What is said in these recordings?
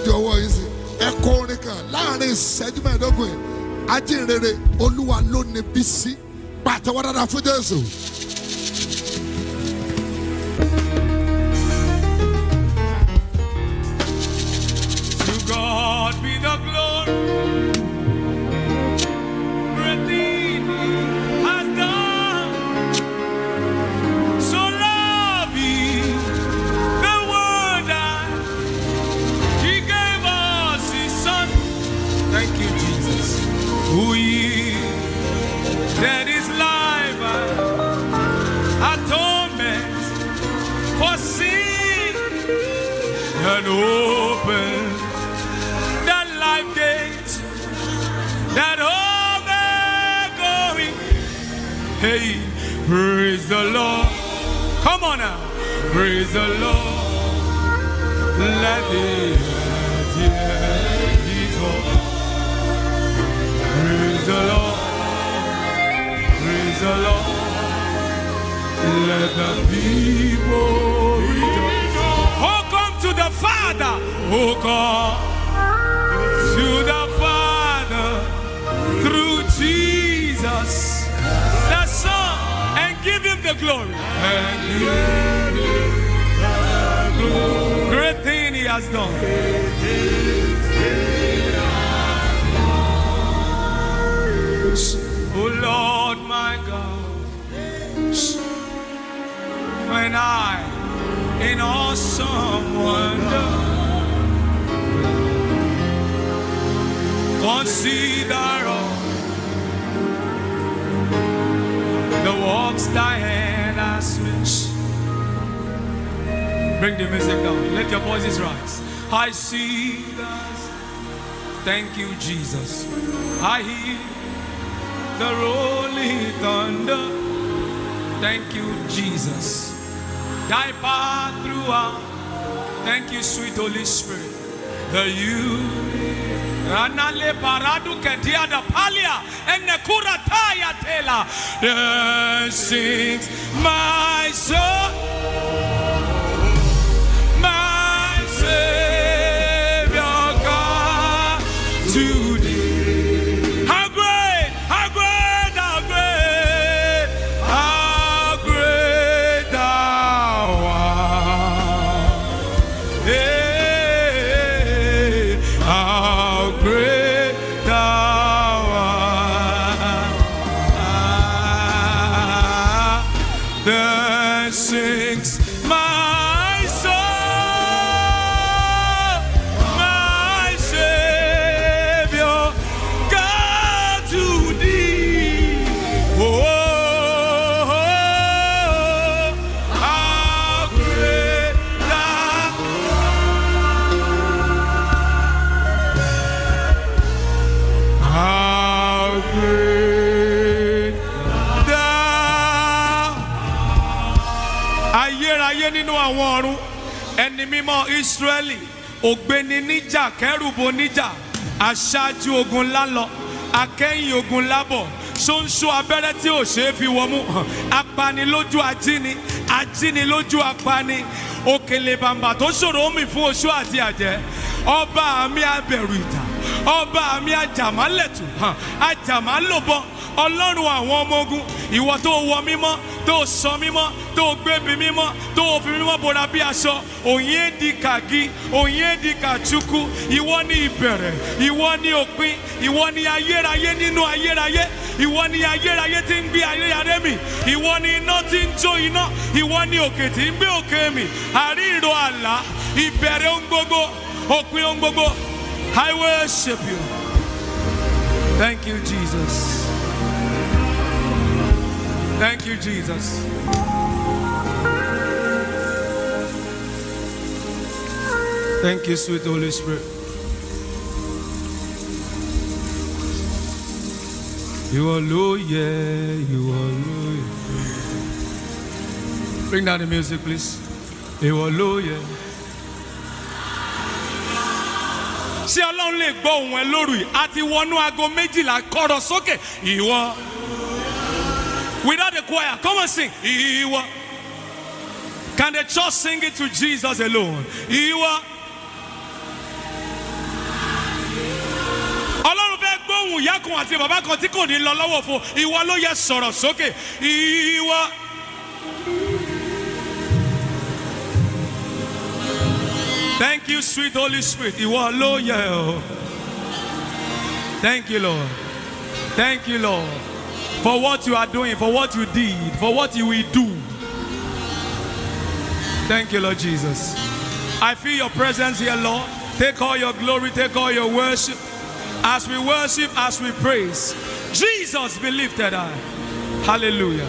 jọ̀wọ́ yín sí. Ẹ kọ orin kan láàrin ìṣẹ́jú mẹ́ẹ̀ẹ́dógún yìí. Ajínrere Oluwalonibisi. Pàtẹ́wọ́ dáadáa fún Jésù. To God be the glory. Great thing He has done. So love He the world that He gave us His Son. Thank you, Jesus. Who that His life atonement for sin and open that life gate that going. Hey, praise the Lord. Come on now. Praise the Lord. Let the earth hear His voice. Praise the Lord. Praise the Lord. Let the people rejoice. Oh, come to the Father. Oh, come to the Father through Jesus, the Son, and give Him the glory. And give Him the glory. Great thing He has done. Oh Lord my God, when I in awesome wonder consider all the works Thy hand has made. Bring the music down. Let your voices rise. I see that. Thank you, Jesus. I hear the rolling thunder. Thank you, Jesus. Thy path throughout. Thank you, sweet Holy Spirit. The you Ranale paradu kedia da palia enekura taya tela. Then sings my soul, my Savior God to thee. Ẹni mímọ́ Ísírẹ́lì, ògbéni níjà, kẹ́rùbù níjà, aṣáájú ogun lálọ, akẹ́yìn ogun lábọ̀, ṣóńṣó abẹ́rẹ́ tí ò ṣe é fi wọmú, apani lójú ajíni, ajíni lójú apani, òkèlè bàǹbà tó ṣòro omi fún oṣó àti àjẹ́, ọba mi abẹ̀rù ìjà, ọba mi ajàmálẹ̀tù, ajàmálòbọ, Ọlọ́run àwọn ọmọ ogun, ìwọ tó wọ mímọ́, tó sọ mímọ́, tó gbébi mímọ́, tó fi mímọ́ bora bí aṣọ, Onyedikagi, Onyedikachuku, ìwọ ni ìbẹ̀rẹ̀, ìwọ ni òpin, ìwọ ni ayérayé nínú ayérayé, ìwọ ni ayérayé tí ń gbé ayérayé mi, ìwọ ni iná tí ń jó iná, ìwọ ni òkè tí ń gbé òkè mi, àríìrò àlá, ìbẹ̀rẹ̀ ohun gbogbo, òpin ohun gbogbo. I worship you. Thank you, Jesus. Thank you, Jesus. Thank you, sweet Holy Spirit. You are loyal, you are loyal. Bring down the music, please. You are loyal. Ṣé Ọlọ́run lè gbọ́ ohùn ẹ lóru yìí àti wọnú aago méjìlá kọ̀rọ̀ sókè ìwọ. Without the choir, come and sing. Ìwọ. Can the church sing it to Jesus alone? Ìwọ. ohun ìyá kan àti bàbá kan tí kò ní lọ lọ́wọ́ fún ìwọ ló yẹ sọ̀rọ̀ sókè ìwọ. Thank you, sweet Holy Spirit. Ìwọ ló yẹ o. Thank you, Lord. Thank you, Lord, for what you are doing, for what you did, for what you will do. Thank you, Lord Jesus. I feel your presence here, Lord. Take all your glory, take all your worship. As we worship, as we praise, Jesus be lifted high. Hallelujah.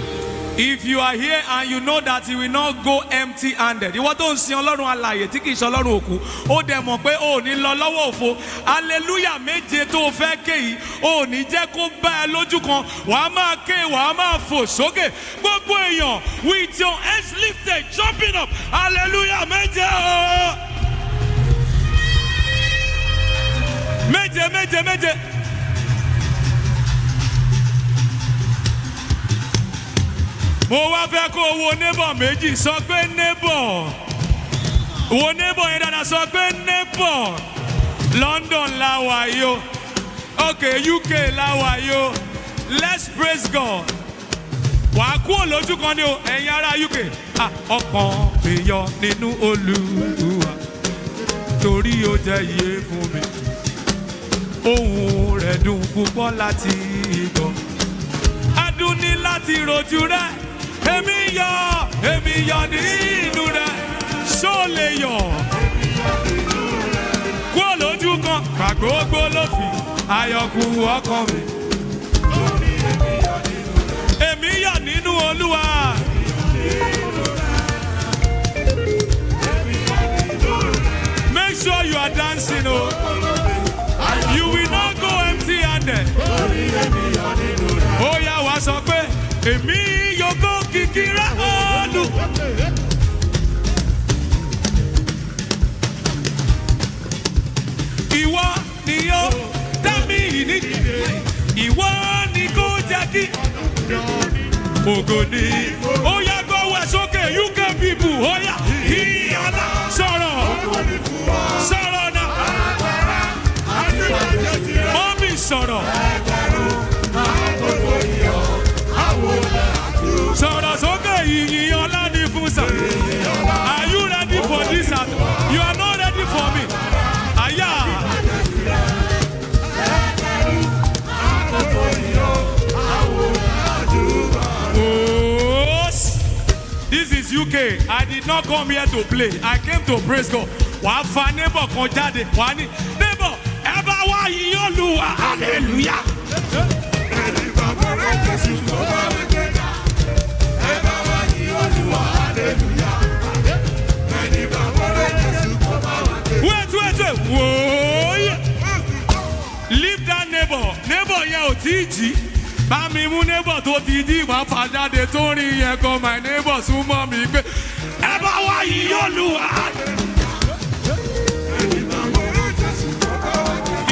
If you are here and you know that you will not go empty-handed, you want to see Ọlọ́run alààyè tí kì í ṣe Ọlọ́run òkú, ó dẹ̀ mọ̀ pé ó ní lọ lọ́wọ́ òfo. Hallelujah méje tó fẹ́ ké yìí, ó ní jẹ́ kó bá ẹ lójú kan. Wàá máa ké, wàá máa fò sókè. Gbogbo èèyàn with your hands lifted, jumping up. Hallelujah méje o. Méje, méje, méje. Mo wá fẹ́ kó wo neighbor méjì sọ pé neighbor. Wo neighbor yẹn dáadáa sọ pé neighbor. London la wà yìí o. Okay, UK la wà yìí o. Let's praise God. Wàá kú olójú kan ní o, ẹ̀yin ará UK. Ọkàn mi yọ nínú Olúwa torí ó jẹ́ iye fún mi. Ohùn rẹ̀ dùn púpọ̀ láti gbọ́. Adùn ní láti rojú rẹ̀. Èmi yọ̀ nínú rẹ̀. Ṣó lè yọ̀? Kú olójú kan, kàgbógbó ló fi ayọ̀kù ọkàn mi. Èmi yọ̀ nínú Olúwa. Make sure you are dancing o. You will not go empty-handed. Ó yá wá sọ pé èmi yóò kó kìkìrá Olú. Ìwọ ni yóò dá mi ní. Ìwọ ni kò jẹ́ kí. Ògo ni. Ó yá gbọ́wọ́ sókè UK people. Ó yá ìyànà sọ̀rọ̀. Sọ̀rọ̀ náà. Mọ́mí sọ̀rọ̀. Sọ̀rọ̀ sókè ìyìn ọlá ní fún sà. Are you ready for this? You are not ready for me. Àyà. This is UK. I did not come here to play. I came to praise God. Wàá fa neighbor kan jáde. Wàá ní neighbor ẹ bá wá yìn Olúwa. Hallelujah. Wait. Whoa. Leave that neighbor. Neighbor yẹn ò tí ì jí. Bá mi mú neighbor tó ti jí wá fà jáde tó rí yẹn kan my neighbor súnmọ́ mi pé ẹ bá wá yìn Olúwa.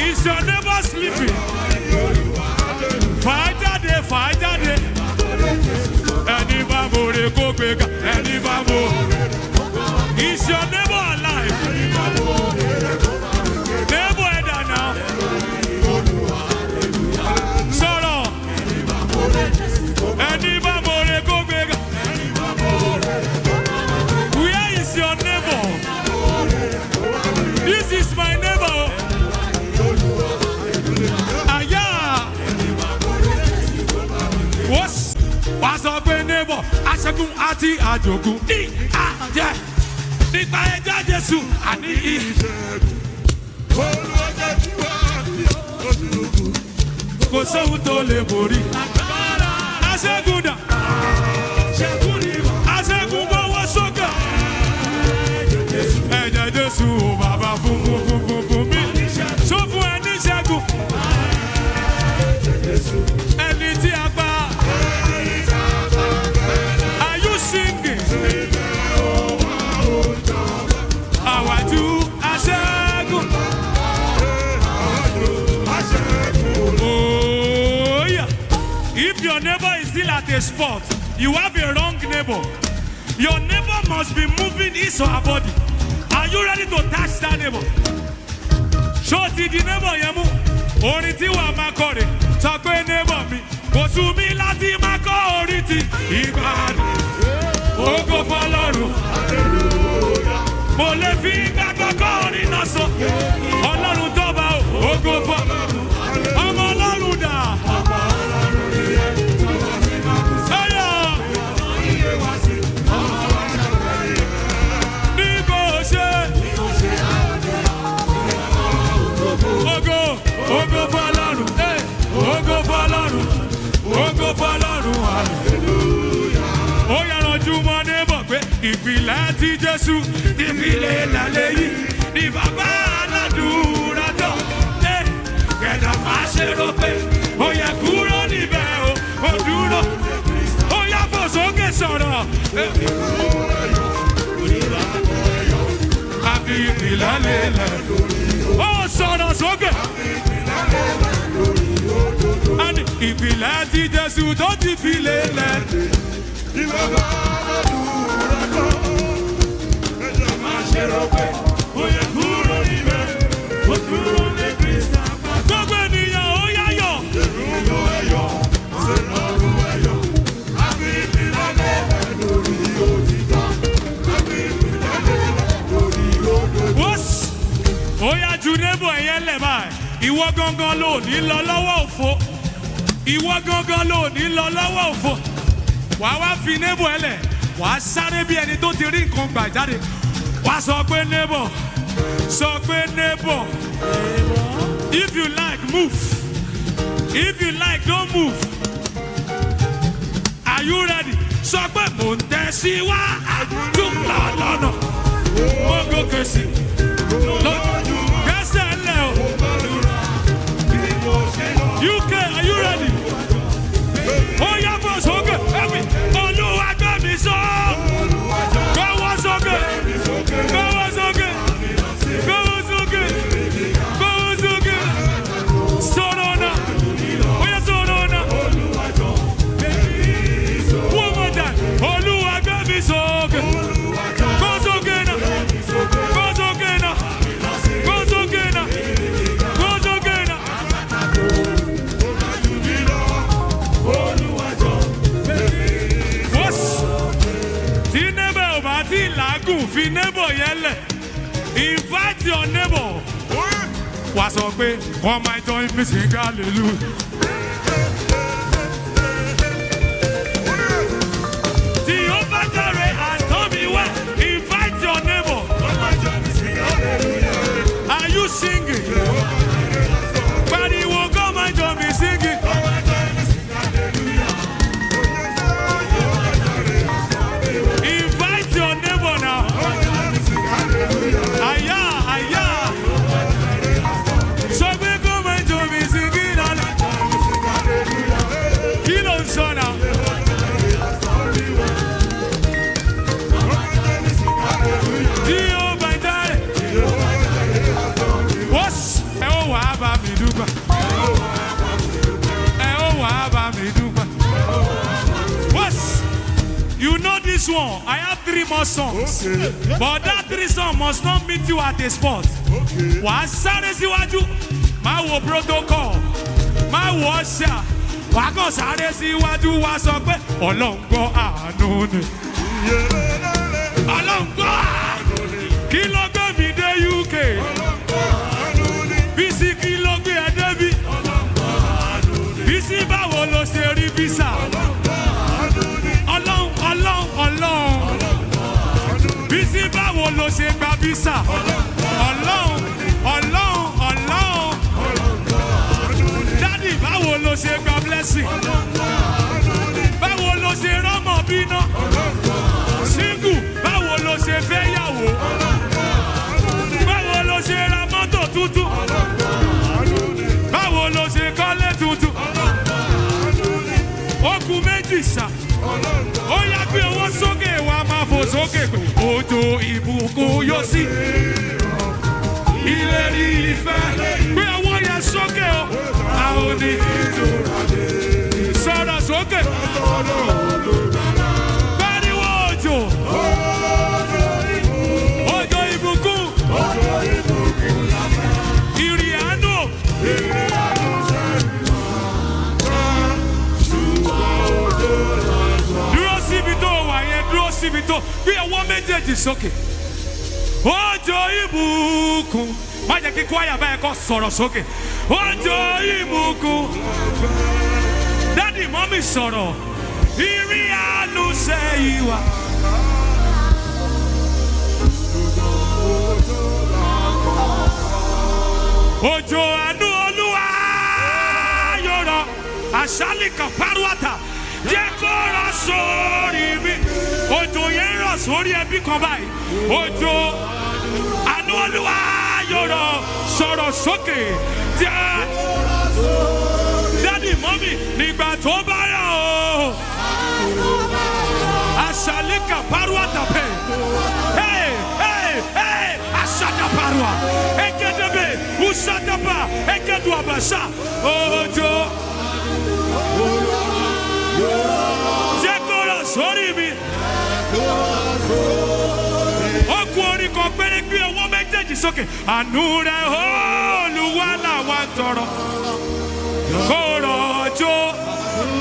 Is your neighbor sleeping? Fà jáde. Ẹni bá mo rè kó gbé ga. Ẹni bá mo. Is your neighbor alive? Neighbor ẹ̀dá náà. Sọ̀rọ̀. Ẹni bá mo rè kó gbé ga. Where is your neighbor? This is my neighbor. Wàá sọ pé neighbor aṣẹ́gun àti àjògùn ní àjẹ́ nípa ẹja Jésù àní ìṣẹ́gun. Olùwàjẹ́ tí wàá fi ojúlùkù. Kò sóhun tó lè borí. Aṣẹ́gun dà. Aṣẹ́gun gbọ́wọ́ sókè. Ẹ̀jẹ̀ Jésù ò bàbá fún mi. Sọ fún ẹ ní ìṣẹ́gun. Ẹni tí a gbà. Singing. Àwàjú aṣẹ́gun. Oh yeah. If your neighbor is still at a spot, you have a wrong neighbor. Your neighbor must be moving his or her body. Are you ready to touch that neighbor? Show the neighbor yẹn mú. orin tí wàá máa kọ rè sọ pé neighbor mi kò sú mi láti máa kọ orin tí ìgbàanì ògo fọ́lọ́run mo lè fi gbàgbọ́ kọ orin náà sọ ọlọ́run tó bá ògo fọ́lọ́run ọmọ ọlọ́run dà. Ògo fọ́lọ́run, ògo fọ́lọ́run, ògo fọ́lọ́run, hallelujah. Ó yára ojú mọ́ neighbor pé ìpìlẹ̀ tí Jésù ti fi lélẹ̀ yìí ni bàbá aládùúrà tán. Kẹ̀dà máa ṣe rò pé ó yẹ kúrò níbẹ̀ ó dúró. Ó yá fò sókè sọ̀rọ̀. Àfi ìpìlẹ̀ lélẹ̀. Ó sọ̀rọ̀ sókè. Ani ìpìlẹ̀ tí Jésù tó ti fi lélẹ̀. Ìbàbá aládùúrà kan. Kẹ̀dà máa ṣe rò pé ó yẹ kúrò níbẹ̀ ó dúró ní Kristi àpá. Gbogbo ènìyàn ó yá yọ̀. Èrò ẹ̀yọ̀, sẹ́nọ̀rù ẹ̀yọ̀. Àfi ìpìlẹ̀ lélẹ̀ lórí òtítọ́. Àfi ìpìlẹ̀ lélẹ̀ lórí òdodo. Wọ́sì. Ó yá ju neighbor ẹ̀yẹ́ lẹ̀ báyìí. Ìwọ gangan ló ní lọ lọ́wọ́ òfo. Ìwọ gangan ló ní lọ lọ́wọ́ òfo. Wàá wá fi neighbor ẹ lẹ̀. Wàá sáré bí ẹni tó ti rí nǹkan gbà jáde. Wàá sọ pé neighbor. Sọ pé neighbor. If you like, move. If you like, don't move. Are you ready? Sọ pé mò ń tẹ̀síwájú lọ́nà. Mo gòkè sí. Gbẹ́sẹ̀ lẹ̀ o. UK, are you ready? Ó yá fò sókè. Olúwa gbé mi sọ. Gbọ́wọ́ sókè. Gbọ́wọ́ sókè. Gbọ́wọ́ sókè. Gbọ́wọ́ sókè. Sọ̀rọ̀ náà. Ó yá sọ̀rọ̀ náà. One more time. Olúwa gbé mi sókè. Gbọ́ sókè náà. Gbọ́ sókè náà. Gbọ́ sókè náà. Gbọ́ sókè náà. Tí neighbor ò bá tí làágùn fi neighbor yẹn lẹ̀. Invite your neighbor. Wá sọ pé come and join me sing hallelujah. Jehovah Jireh has done me well. Invite your neighbor. Come and join me sing hallelujah. Are you singing? But he will come and join me singing. Come and join me sing hallelujah. Invite your neighbor now. Aya, aya. So we come and join me singing hallelujah. Kí ló ń sọ náà? Jehovah Jireh. Wọ́s. Ẹ ó wàá bá mi dúpẹ́. Ẹ ó wàá bá mi dúpẹ́. Wọ́s. You know this one. I have 3 more songs. Okay. But that 3 songs must not meet you at a spot. Okay. Wàá sáré síwájú. Má wo protocol. Má wo ọ̀ṣà. Wàá kàn sáré síwájú. Wàá sọ pé Ọlọ́run gbọ́ àánú ni. Ọlọ́run gbọ́ àánú ni. Kí ló gbé mi dé UK? Ọlọ́run gbọ́ àánú ni. Bísí kí ló gbé ẹ débí? Ọlọ́run gbọ́ àánú ni. Bísí báwo ló ṣe rí bísà? Ọlọ́run gbọ́ àánú ni. Ọlọ́run. Bísí báwo ló ṣe gba bísà? Ọlọ́run. Dádì báwo ló ṣe gba blessing? Báwo ló ṣe rọ́mọ bíná? Síngù báwo ló ṣe fẹ́ yàwó? Báwo ló ṣe ra mọ́tò tuntun? Báwo ló ṣe kọ́lé tuntun? Ó kù méjì sà. Ó yá gbé owó sókè wá máa fò sókè pé òjò ìbùkún yóò sí. Ìlérí ìfẹ́ gbé owó yẹn sókè o. A ò ní sọ̀rọ̀ sókè. Pariwo òjò. Òjò ìbùkún. Ìrì àánú. sókè. Òjò ìbùkún. Má jẹ́ kí kwaya báyẹn kọ́ sọ̀rọ̀ sókè. Òjò ìbùkún. Dádì mọ́mì sọ̀rọ̀. Ìrìn àánú ṣe ìwà. Òjò àánú Olúwa yóò rọ̀. Àṣálì kan párúwàtà. Jẹ́ kó rọ̀ sórí mi. Òjò yẹn rọ̀ sórí ẹbí kan báyìí. Òjò àánú Olúwa yóò rọ̀. Sọ̀rọ̀ sókè. Dádì mọ́mì nígbà tó bá yà ó. Àṣálì kan párúwàtà pé. Ashada parwa. Ekedebe. Usadaba. Ekedu abasha. Ojo. Jekora sórí mi. Oku orí kan péré gbé ọwọ́ méjèèjì sókè. Àánú rẹ̀ Olúwa là wá tọrọ. Kó rọ̀jò.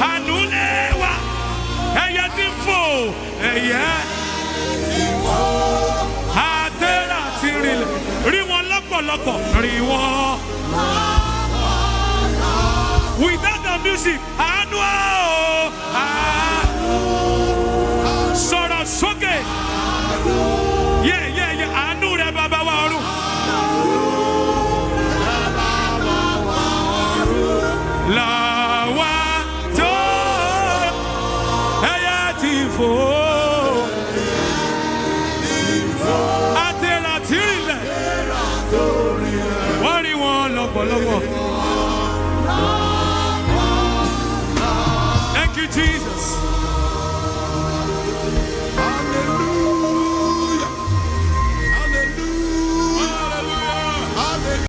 Àánú lé wa. Ẹyẹ tí ń fò. Ẹyẹ. Àtẹ̀rà ti rìnlẹ̀. Rí wọn lọ́pọ̀lọpọ̀. Rí wọn. Without the music, àánú o. Sọ̀rọ̀ sókè. Àánú rẹ̀ bàbá wa ọ̀run. Làwa tó ẹyẹ ti fò. Àtẹ̀rà ti rìnlẹ̀. Wọ́n rí wọn lọ́pọ̀lọpọ̀.